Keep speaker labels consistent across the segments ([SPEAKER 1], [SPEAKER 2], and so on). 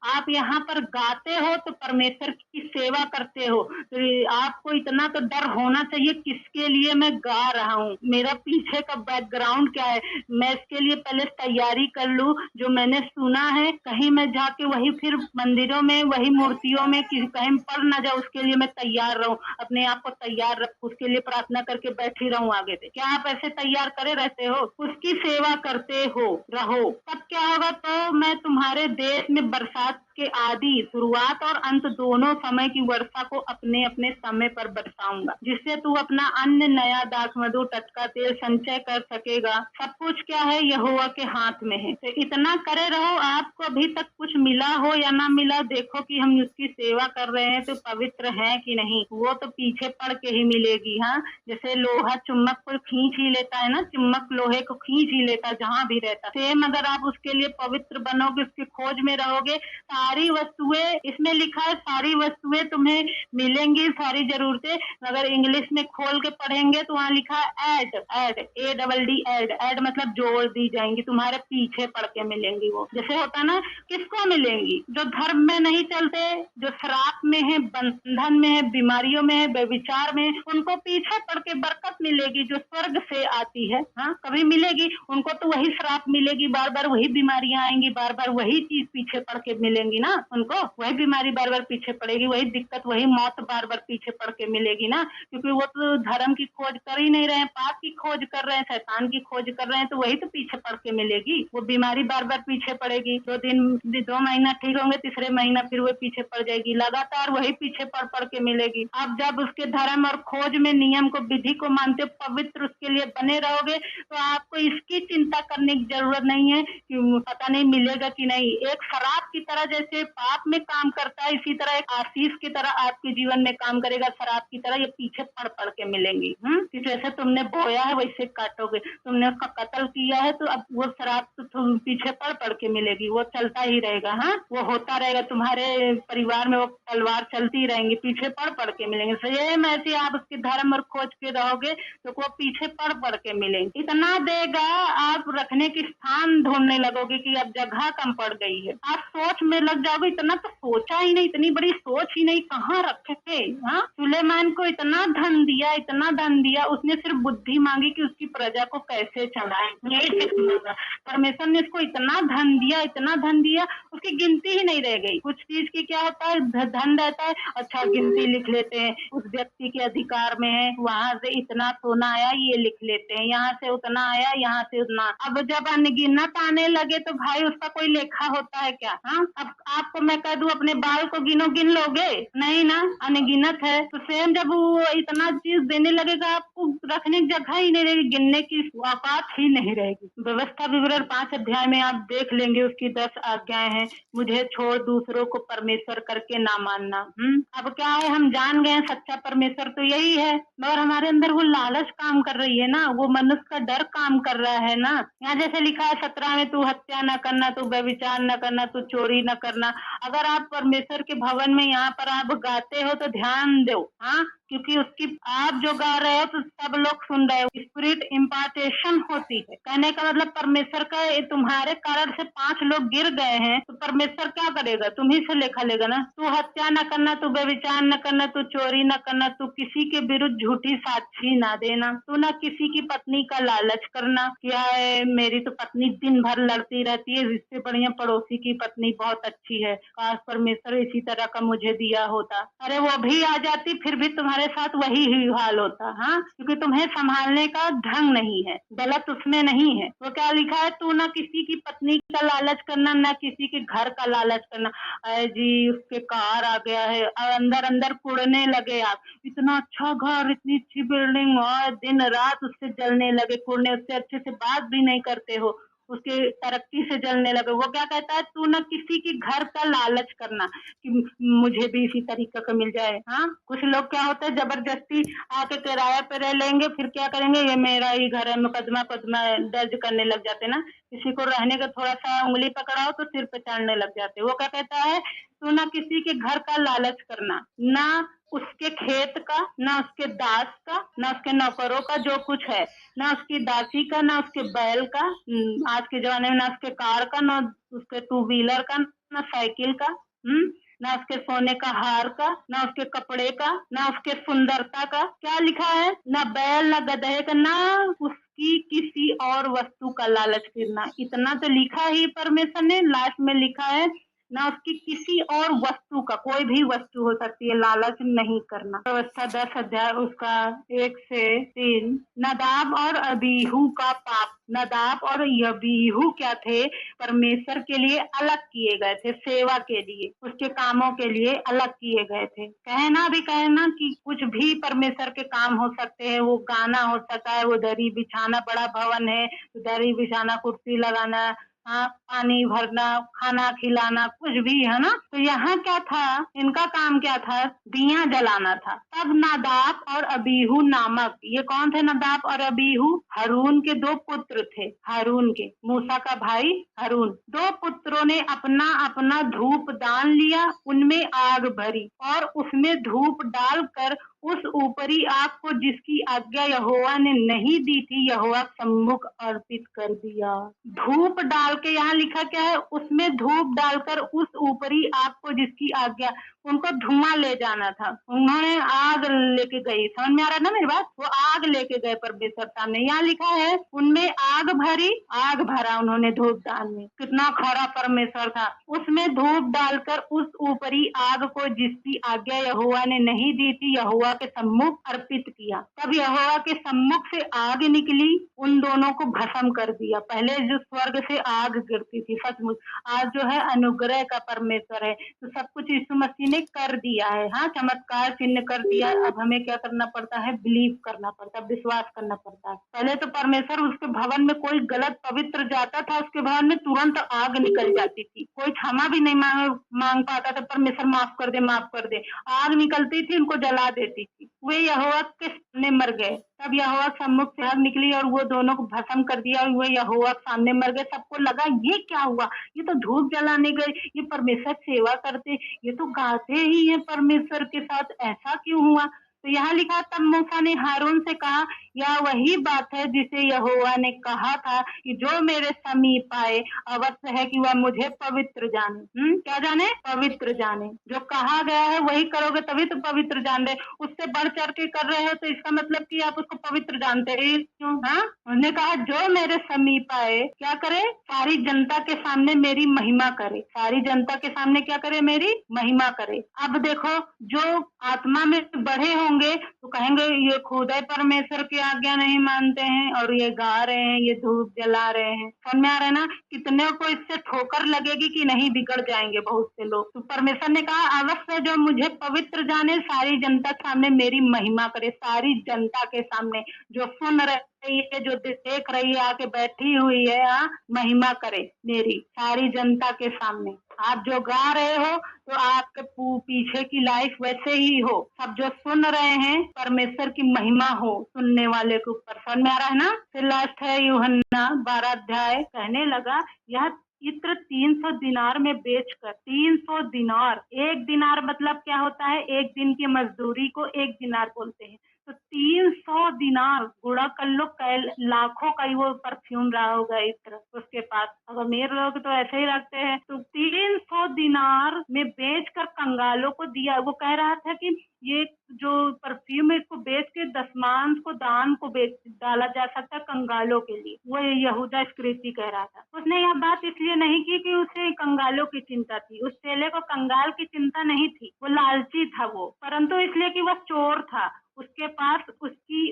[SPEAKER 1] आप यहाँ पर गाते हो तो परमेश्वर की सेवा करते हो, तो आपको इतना तो डर होना चाहिए किसके लिए मैं गा रहा हूँ, मेरा पीछे का बैकग्राउंड क्या है, मैं इसके लिए पहले तैयारी कर लूँ, जो मैंने सुना है कहीं मैं जाके वही फिर मंदिरों में वही मूर्तियों में कहीं पढ़ ना जाऊँ, उसके लिए मैं तैयार रहूँ, अपने आप को तैयार रखूँ, उसके लिए प्रार्थना करके बैठी रहूँ आगे से। क्या आप ऐसे तैयार करे रहते हो? उसकी सेवा करते हो रहो, तब क्या होगा, तो मैं तुम्हारे देश में बरसात के आदि शुरुआत और अंत दोनों समय की वर्षा को अपने अपने समय पर बरसाऊंगा, जिससे तू अपना अन्न, नया दाख मधु, टटका तेल संचय कर सकेगा। सब कुछ क्या है, यहोवा के हाथ में है। तो इतना करे रहो। आपको अभी तक कुछ मिला हो या ना मिला, देखो कि हम उसकी सेवा कर रहे हैं तो पवित्र है कि नहीं, वो तो पीछे पड़ के ही मिलेगी। हाँ, जैसे लोहा चुम्बक को खींच ही लेता है ना, चुम्बक लोहे को खींच ही लेता जहां भी रहता, सेम अगर आप उसके लिए पवित्र बनोगे, उसकी खोज में रहोगे, सारी वस्तुएं, इसमें लिखा है सारी वस्तुएं तुम्हें मिलेंगी, सारी जरूरतें। अगर इंग्लिश में खोल के पढ़ेंगे तो वहाँ लिखा है add, add, ADD, add, add मतलब जोड़ दी जाएंगी, तुम्हारे पीछे पड़ के मिलेंगी। वो जैसे होता ना, किसको मिलेंगी? जो धर्म में नहीं चलते, जो श्राप में है, बंधन में है, बीमारियों में है, व्यभिचार में, उनको पीछे पड़ के बरकत मिलेगी जो स्वर्ग से आती है। हाँ, कभी मिलेगी उनको तो वही श्राप मिलेगी, बार बार वही बीमारियां आएंगी, बार बार वही चीज पीछे पड़ के मिलेंगी ना, उनको वही बीमारी बार बार पीछे पड़ेगी, वही दिक्कत, वही मौत बार बार पीछे पड़ के मिलेगी ना, क्योंकि वो तो धर्म की खोज कर ही नहीं रहे हैं, पाप की खोज कर रहे हैं, शैतान की खोज कर रहे हैं, तो वही तो पीछे पड़ के मिलेगी। वो बीमारी बार बार पीछे पड़ेगी, 2 महीना ठीक होंगे, तीसरे महीना फिर वो पीछे पड़ जाएगी, लगातार वही पीछे पड़ पड़ के मिलेगी। अब जब उसके धर्म और खोज में नियम को, विधि को मानते, पवित्र उसके लिए बने रहोगे, तो आपको इसकी चिंता करने की जरूरत नहीं है कि पता नहीं मिलेगा कि नहीं। एक शराब की तरह जैसे पाप में काम करता है, इसी तरह एक आशीष की तरह आपके जीवन में काम करेगा, शराब की तरह ये पीछे पड़ पड़ के मिलेंगी। कि जैसे तुमने बोया है वैसे काटोगे, तुमने उसका कत्ल किया है तो अब वो शराब तो तुम पीछे पड़ पड़ के मिलेगी, वो चलता ही रहेगा। हाँ, वो होता रहेगा, तुम्हारे परिवार में वो तलवार चलती रहेंगी, पीछे पड़ पड़ के मिलेंगे। सेम ऐसे आप उसके धर्म और खोज के रहोगे तो वो पीछे पड़ पड़ के मिलेंगे। इतना देगा, आप रखने की स्थान ढूंढने लगोगे कि अब जगह कम पड़ गई है, आप सोच में लग जाओगे, इतना तो सोचा ही नहीं, इतनी बड़ी सोच ही नहीं, कहाँ रखे थे। हाँ, सुलेमान को इतना धन दिया, इतना धन दिया, उसने सिर्फ बुद्धि मांगी कि उसकी प्रजा को कैसे चलाए, यही सिर्फ मांगा। परमेश्वर ने इसको इतना धन दिया, इतना धन दिया, उसकी गिनती ही नहीं रह गई। कुछ चीज की क्या होता है, धन रहता है, अच्छा गिनती लिख लेते हैं, उस व्यक्ति के अधिकार में है, वहां से इतना सोना आया ये लिख लेते हैं, यहाँ से उतना आया, यहाँ से उतना। अब जब अनगिनत आने लगे तो भाई उसका कोई लेखा होता है क्या? हाँ, अब आपको मैं कह दूं अपने बाल को गिनो, गिन लोगे? नहीं ना, अनगिनत है। तो सेम जब वो इतना चीज देने लगेगा, आपको रखने की जगह ही नहीं रहेगी, गिनने की औकात ही नहीं रहेगी। व्यवस्था विवरण 5 अध्याय में आप देख लेंगे, उसकी 10 आज्ञाएं हैं। मुझे छोड़ दूसरों को परमेश्वर करके ना मानना। अब क्या है, हम जान गए सच्चा परमेश्वर तो यही है, मगर हमारे अंदर वो लालच काम कर रही है ना, वो मनुष्य का डर काम कर रहा है ना। यहाँ जैसे लिखा है 17 में, तू हत्या न करना, तू व्यभिचार न करना, तू चोरी न करना। अगर आप परमेश्वर के भवन में यहाँ पर आप गाते हो तो ध्यान दो। हाँ, क्योंकि उसकी आप जो गा रहे हो तो सब लोग सुन रहे हो, स्पिरिट इम्पार्टेशन होती है। कहने का मतलब परमेश्वर का, तुम्हारे कारण से 5 लोग गिर गए हैं तो परमेश्वर क्या करेगा, तुम्ही से लेखा लेगा ना। तू हत्या न करना, तू व्यभिचार न करना, तू चोरी न करना, तू किसी के विरुद्ध झूठी साक्षी ना देना, तू ना किसी की पत्नी का लालच करना। क्या है, मेरी तो पत्नी दिन भर लड़ती रहती है, इससे बढ़िया पड़ोसी की पत्नी बहुत अच्छी है, काश परमेश्वर इसी तरह का मुझे दिया होता। अरे वो भी आ जाती, फिर भी तुम्हारे साथ वही ही हाल होता। हाँ, क्योंकि तुम्हें संभालने का ढंग नहीं है, गलत उसमें नहीं है। वो क्या लिखा है, तू ना किसी की पत्नी का लालच करना, ना किसी के घर का लालच करना। अरे जी, उसके कार आ गया है और अंदर अंदर कुड़ने लगे आप, इतना अच्छा घर, इतनी अच्छी बिल्डिंग और दिन रात उससे जलने लगे, कुड़ने, उससे अच्छे से बात भी नहीं करते हो, उसके तरक्की से जलने लगे। वो क्या कहता है, तू ना किसी की घर का लालच करना कि मुझे भी इसी तरीके का मिल जाए। हाँ, कुछ लोग क्या होते हैं, जबरदस्ती आके किराया पे रह लेंगे, फिर क्या करेंगे, ये मेरा ही घर है, मुकदमा दर्ज करने लग जाते ना। किसी को रहने का थोड़ा सा उंगली पकड़ाओ तो सिर पे चढ़ने लग जाते। वो क्या कहता है, तू ना किसी के घर का लालच करना, ना उसके खेत का, ना उसके दास का, ना उसके नौकरों का जो कुछ है, ना उसकी दासी का, ना उसके बैल का, आज के जमाने में ना उसके कार का, ना उसके टू व्हीलर का, ना साइकिल का, ना उसके सोने का हार का, ना उसके कपड़े का, ना उसके सुंदरता का। क्या लिखा है? ना बैल, ना गधे का, ना उसकी किसी और वस्तु का लालच करना। इतना तो लिखा ही परमेश्वर ने, लास्ट में लिखा है ना उसकी किसी और वस्तु का, कोई भी वस्तु हो सकती है, लालच नहीं करना। व्यवस्था 10 अध्याय उसका 1 से 3। नदाब और अबीहू का पाप। नदाब और अबीहू क्या थे? परमेश्वर के लिए अलग किए गए थे, सेवा के लिए, उसके कामों के लिए अलग किए गए थे। कहना भी कहना कि कुछ भी परमेश्वर के काम हो सकते हैं, वो गाना हो सकता है, वो दरी बिछाना, बड़ा भवन है तो दरी बिछाना, कुर्सी लगाना, हाँ, पानी भरना, खाना खिलाना, कुछ भी, है ना। तो यहाँ क्या था? इनका काम क्या था? दिया जलाना था। तब नादाब और अबीहू नामक, ये कौन थे नादाब और अबीहू? हारून के 2 पुत्र थे, हारून के, मूसा का भाई हारून। 2 पुत्रों ने अपना अपना धूप दान लिया, उनमें आग भरी और उसमें धूप डालकर उस ऊपरी आग को, जिसकी आज्ञा यहोवा ने नहीं दी थी, यहोवा सम्मुख अर्पित कर दिया। धूप डाल के, यहाँ लिखा क्या है? उसमें धूप डालकर उस ऊपरी आग को, जिसकी आज्ञा, उनको धुआं ले जाना था। उन्होंने आग लेके गई, समझ में आ रहा है ना मेरी बात? वो आग लेके गए परमेश्वर सामने। यहाँ लिखा है उनमें आग भरी, आग भरा उन्होंने धूप दान में। कितना खरा परमेश्वर था। उसमें धूप डालकर उस ऊपरी आग को, जिसकी आज्ञा यहोवा ने नहीं दी थी, यहोवा के सम्मुख अर्पित किया। तब यहोवा के सम्मुख से आग निकली, उन दोनों को भस्म कर दिया। पहले जो स्वर्ग से आग गिरती थी, सचमुच आज जो है अनुग्रह का परमेश्वर है, तो सब कुछ यीशु मसीह ने कर दिया है। हाँ, चमत्कार चिन्ह कर दिया। अब हमें क्या करना पड़ता है? बिलीव करना पड़ता है, विश्वास करना पड़ता है। पहले तो परमेश्वर, उसके भवन में कोई गलत पवित्र जाता था, उसके भवन में तुरंत आग निकल जाती थी। कोई क्षमा भी नहीं मांग पाता था, परमेश्वर माफ कर दे, माफ कर दे। आग निकलती थी, उनको जला देती थी। वे यहोवा के सामने मर गए। तब यहोवा सम्मुख से आग निकली और वो दोनों को भस्म कर दिया, और वो यहोवा सामने मर गए। सबको लगा ये क्या हुआ? ये तो धूप जलाने गए, ये परमेश्वर सेवा करते, ये तो गाते ही हैं परमेश्वर के साथ, ऐसा क्यों हुआ? तो यहाँ लिखा, तब मूसा ने हारून से कहा, यह वही बात है जिसे यहोवा ने कहा था कि जो मेरे समीप आए, अवश्य है कि वह मुझे पवित्र जाने। क्या जाने? पवित्र जाने। जो कहा गया है वही करोगे तभी तो पवित्र जान रहे। उससे बढ़ चढ़ के कर रहे हो तो इसका मतलब कि आप उसको पवित्र जानते ही क्यों? हाँ, उन्होंने कहा जो मेरे समीप आए, क्या करे? सारी जनता के सामने मेरी महिमा करे। सारी जनता के सामने क्या करे? मेरी महिमा करे। अब देखो, जो आत्मा में बढ़े होंगे तो कहेंगे ये खुद है परमेश्वर की आज्ञा नहीं मानते हैं, और ये गा रहे हैं, ये धूप जला रहे हैं। समझ में आ रहा है ना? कितने को इससे ठोकर लगेगी कि नहीं, बिगड़ जाएंगे बहुत से लोग। तो परमेश्वर ने कहा, अवश्य जो मुझे पवित्र जाने, सारी जनता के सामने मेरी महिमा करे। सारी जनता के सामने, जो सुन रही है, जो देख रही है, आके बैठी हुई है, महिमा करे मेरी, सारी जनता के सामने। आप जो गा रहे हो तो आपके पीछे की लाइफ वैसे ही हो। सब जो सुन रहे हैं, परमेश्वर की महिमा हो सुनने वाले के ऊपर। समझ में आ रहा है ना? फिर लास्ट है यूहन्ना 12 अध्याय। कहने लगा, यह इत्र 300 दिनार में बेचकर, 300 दिनार, 1 दिनार मतलब क्या होता है? 1 दिन की मजदूरी को 1 दिनार बोलते हैं। तो 300 दिनार गुड़ा कर लो, लाखों का ही वो परफ्यूम रहा होगा इत्र उसके पास। अगर मेरे लोग तो ऐसे ही रखते हैं। तो 300 दिनार में बेचकर कंगालों को दिया। वो कह रहा था कि ये जो परफ्यूम है, इसको बेच के दशमांश को, दान को बेच डाला जा सकता है कंगालों के लिए। वो यहूदा इस्करियोती कह रहा था। उसने यह बात इसलिए नहीं की कि उसे कंगालों की चिंता थी। उस चेले को कंगाल की चिंता नहीं थी, वो लालची था वो, परंतु इसलिए कि वह चोर था। उसके पास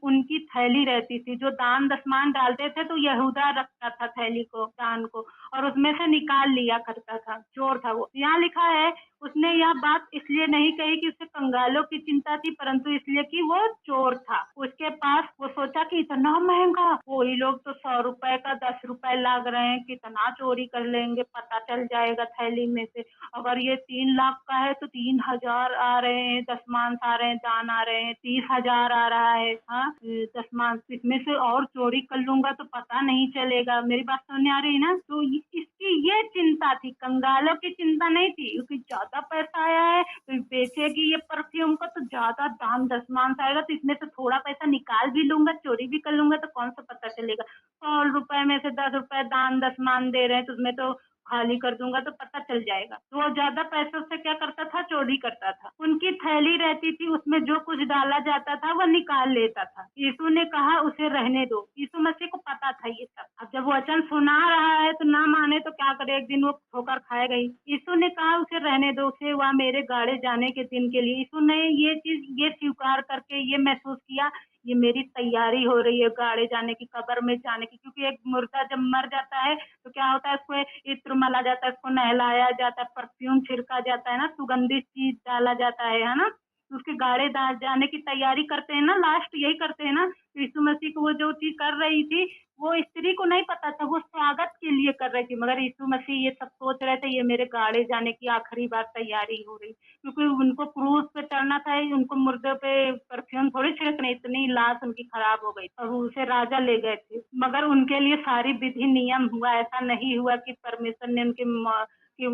[SPEAKER 1] उनकी थैली रहती थी, जो दान दशमान डालते थे तो यहूदा रखता था थैली को, दान को, और उसमें से निकाल लिया करता था। चोर था वो। यहाँ लिखा है, उसने यह बात इसलिए नहीं कही कि उसे कंगालों की चिंता थी, परंतु इसलिए कि वो चोर था। उसके पास, वो सोचा कि इतना महंगा, वही लोग तो 100 रुपए का 10 रुपए लाग रहे हैं, कितना चोरी कर लेंगे, पता चल जाएगा थैली में से। अगर ये 3 लाख का है तो 3,000 आ रहे हैं, दशमांश आ रहे हैं, दान आ रहे हैं, 30,000 आ रहा है, हाँ, दशमांश। इसमें से और चोरी कर लूंगा तो पता नहीं चलेगा। मेरी बात सुनने आ रही है ना? तो इसकी ये चिंता थी, कंगालों की चिंता नहीं थी, क्योंकि ज्यादा ज्यादा पैसा आया है तो बेचेगी ये परफ्यूम का तो ज्यादा दाम दसमान से आएगा, तो इसमें से थोड़ा पैसा निकाल भी लूंगा, चोरी भी कर लूंगा, तो कौन सा पता चलेगा। 100 रुपए में से 10 रुपए दान दसमान दे रहे हैं तो उसमें तो खाली कर दूंगा तो पता चल जाएगा। तो वो ज्यादा पैसों से क्या करता था, चोरी करता था। उनकी थैली रहती थी, उसमें जो कुछ डाला जाता था वो निकाल लेता था। यीशु ने कहा उसे रहने दो। यीशु मसीह को पता था ये सब। अब जब वचन सुना रहा है तो ना माने तो क्या करे, एक दिन वो ठोकर खाएगा ही। यीशु ने कहा उसे रहने दो, उसे वह मेरे गाड़े जाने के दिन के लिए। यीशु ने ये चीज ये स्वीकार करके ये महसूस किया, ये मेरी तैयारी हो रही है गाड़े जाने की, कब्र में जाने की। क्योंकि एक मुर्दा जब मर जाता है तो क्या होता है, उसको इत्र मला जाता है, उसको नहलाया जाता है, परफ्यूम छिड़का जाता है ना, सुगंधित चीज डाला जाता है ना, उसके गाड़े जाने की तैयारी करते हैं ना, लास्ट यही करते हैं ना। तो यीशु मसीह को वो जो चीज कर रही थी वो स्त्री को नहीं पता था, वो स्वागत के लिए कर रही थी, मगर यीशु मसीह ये सब सोच रहे थे ये मेरे गाड़े जाने की आखिरी बार तैयारी हो रही। क्योंकि उनको क्रूस पे चढ़ना था, उनको मुर्दे पे परफ्यूम थोड़ी छिड़कने, इतनी लाश उनकी खराब हो गई और उसे राजा ले गए थे। मगर उनके लिए सारी विधि नियम हुआ, ऐसा नहीं हुआ कि परमेश्वर ने उनके कि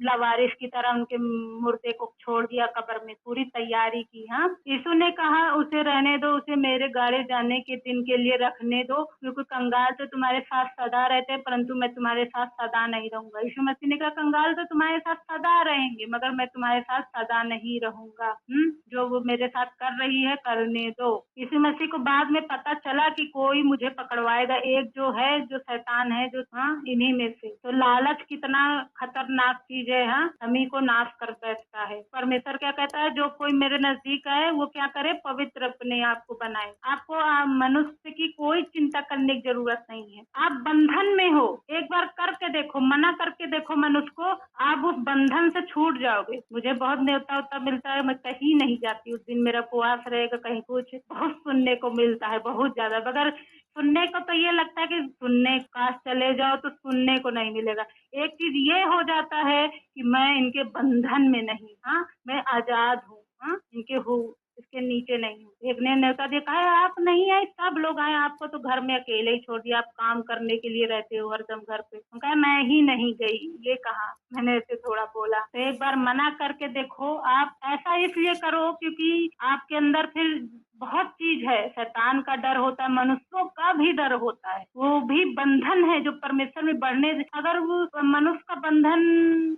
[SPEAKER 1] लवारिस की तरह उनके मुर्दे को छोड़ दिया कब्र में, पूरी तैयारी की। हाँ, यीशु ने कहा उसे रहने दो, उसे मेरे गाड़े जाने के दिन के लिए रखने दो, क्योंकि कंगाल तो तुम्हारे साथ सदा रहते हैं परंतु मैं तुम्हारे साथ सदा नहीं रहूंगा। यीशु मसीह ने कहा कंगाल तो तुम्हारे साथ सदा रहेंगे मगर मैं तुम्हारे साथ सदा नहीं रहूंगा। जो वो मेरे साथ कर रही है करने दो। यीशु मसीह को बाद में पता चला कि कोई मुझे पकड़वाएगा, एक जो है जो शैतान है जो इन्हीं में से। तो लालच कितना खतरनाक चीज है, हमी को नाश कर बैठता है। परमेश्वर क्या कहता है, जो कोई मेरे नजदीक आए वो क्या करे, पवित्र अपने आप को बनाए। आपको मनुष्य की कोई चिंता करने की जरूरत नहीं है। आप बंधन में हो, एक बार करके देखो, मना करके देखो मनुष्य को, आप उस बंधन से छूट जाओगे। मुझे बहुत न्योता उता मिलता है, मैं कहीं नहीं जाती, उस दिन मेरा उपवास रहेगा, कहीं कुछ बहुत सुनने को मिलता है, बहुत ज्यादा। मगर सुनने को तो ये लगता है कि सुनने काश चले जाओ तो सुनने को नहीं मिलेगा। एक चीज ये हो जाता है कि मैं इनके बंधन में नहीं, मैं आजाद हूँ, इनके हूँ, इसके नीचे नहीं हूँ। एक ने न्योता देखा है, आप नहीं आए, सब लोग आए, आपको तो घर में अकेले ही छोड़ दिया, आप काम करने के लिए रहते हो हरदम घर पे। कहा मैं ही नहीं गई, ये कहा मैंने ऐसे थोड़ा बोला। तो एक बार मना करके देखो। आप ऐसा इसलिए करो क्योंकि आपके अंदर फिर बहुत चीज है, शैतान का डर होता है, मनुष्यों का भी डर होता है, वो भी बंधन है जो परमेश्वर में बढ़ने। अगर वो मनुष्य का बंधन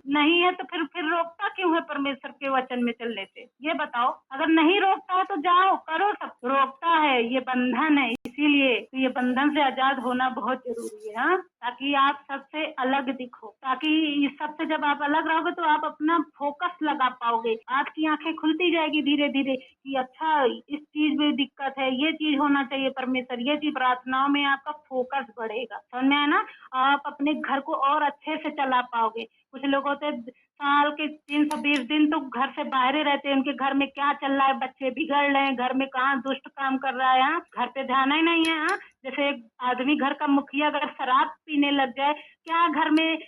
[SPEAKER 1] नहीं है तो फिर रोकता क्यों है परमेश्वर के वचन में चलने से, ये बताओ। अगर नहीं रोकता है तो जाओ करो, सब रोकता है, ये बंधन है। इसीलिए तो ये बंधन से आजाद होना बहुत जरूरी है, ताकि आप सबसे अलग दिखो। ताकि इस सबसे जब आप अलग रहोगे तो आप अपना फोकस लगा पाओगे, आपकी आंखें खुलती जाएगी धीरे धीरे कि अच्छा इस चीज में दिक्कत है, ये चीज होना चाहिए परमेश्वर, ये चीज। प्रार्थनाओं में आपका फोकस बढ़ेगा, समझ में आया ना। आप अपने घर को और अच्छे से चला पाओगे। कुछ लोग होते साल के 320 दिन तो घर से बाहर ही रहते हैं, उनके घर में क्या चल रहा है, बच्चे बिगड़ रहे हैं, घर में कहाँ दुष्ट काम कर रहा है, घर पे ध्यान ही नहीं है। जैसे एक आदमी घर का मुखिया अगर शराब पीने लग जाए, क्या घर में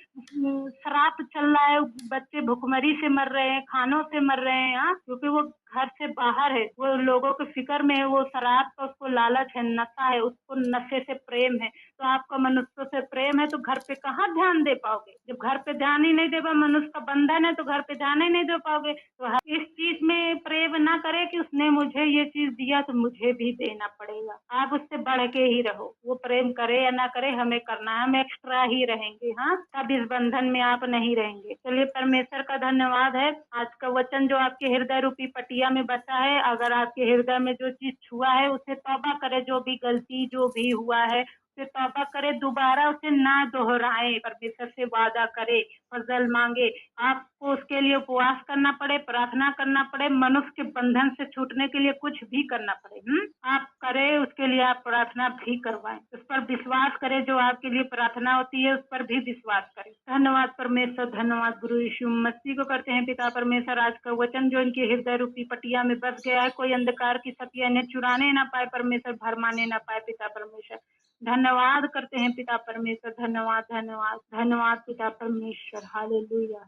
[SPEAKER 1] शराब चल रहा है, बच्चे भुखमरी से मर रहे हैं, खानों से मर रहे हैं, क्योंकि वो घर से बाहर है, वो लोगों के फिक्र में है, वो शराब का उसको लालच है, नशा है, उसको नशे से प्रेम है। तो आपका मनुष्य से प्रेम है तो घर पे कहाँ ध्यान दे पाओगे। जब घर पे ध्यान ही नहीं दे पाओगे, मनुष्य का बंधन है तो घर पे ध्यान ही नहीं दे पाओगे। तो इस चीज में प्रेम ना करे कि उसने मुझे ये चीज दिया तो मुझे भी देना पड़ेगा। आप उससे बढ़ के ही रहो, वो प्रेम करे या ना करे हमें करना है, हम एक्स्ट्रा ही रहेंगे। तब इस बंधन में आप नहीं रहेंगे। चलिए परमेश्वर का धन्यवाद है, आज का वचन जो आपके हृदय रूपी पटिया में बचा है, अगर आपके हृदय में जो चीज छुआ है उसे तौबा करे, जो भी गलती जो भी हुआ है उसे तौबा करे, दोबारा उसे ना दोहराए, परमेश्वर से वादा करे, फजल मांगे। आपको उसके लिए उपवास करना पड़े, प्रार्थना करना पड़े, मनुष्य के बंधन से छूटने के लिए कुछ भी करना पड़े, आप करे, उसके लिए आप प्रार्थना भी करवाएं, उस पर विश्वास करें, जो आपके लिए प्रार्थना होती है उस पर भी विश्वास करें। धन्यवाद परमेश्वर, धन्यवाद गुरु यीशु मसीह को करते हैं पिता परमेश्वर, आज का वचन जो इनके हृदय रूपी पटिया में बस गया है, कोई अंधकार की शक्तियां इन्हें चुराने ना पाए परमेश्वर, भरमाने ना पाए पिता परमेश्वर। धन्यवाद करते हैं पिता परमेश्वर, धन्यवाद धन्यवाद धन्यवाद पिता परमेश्वर, हालेलुया।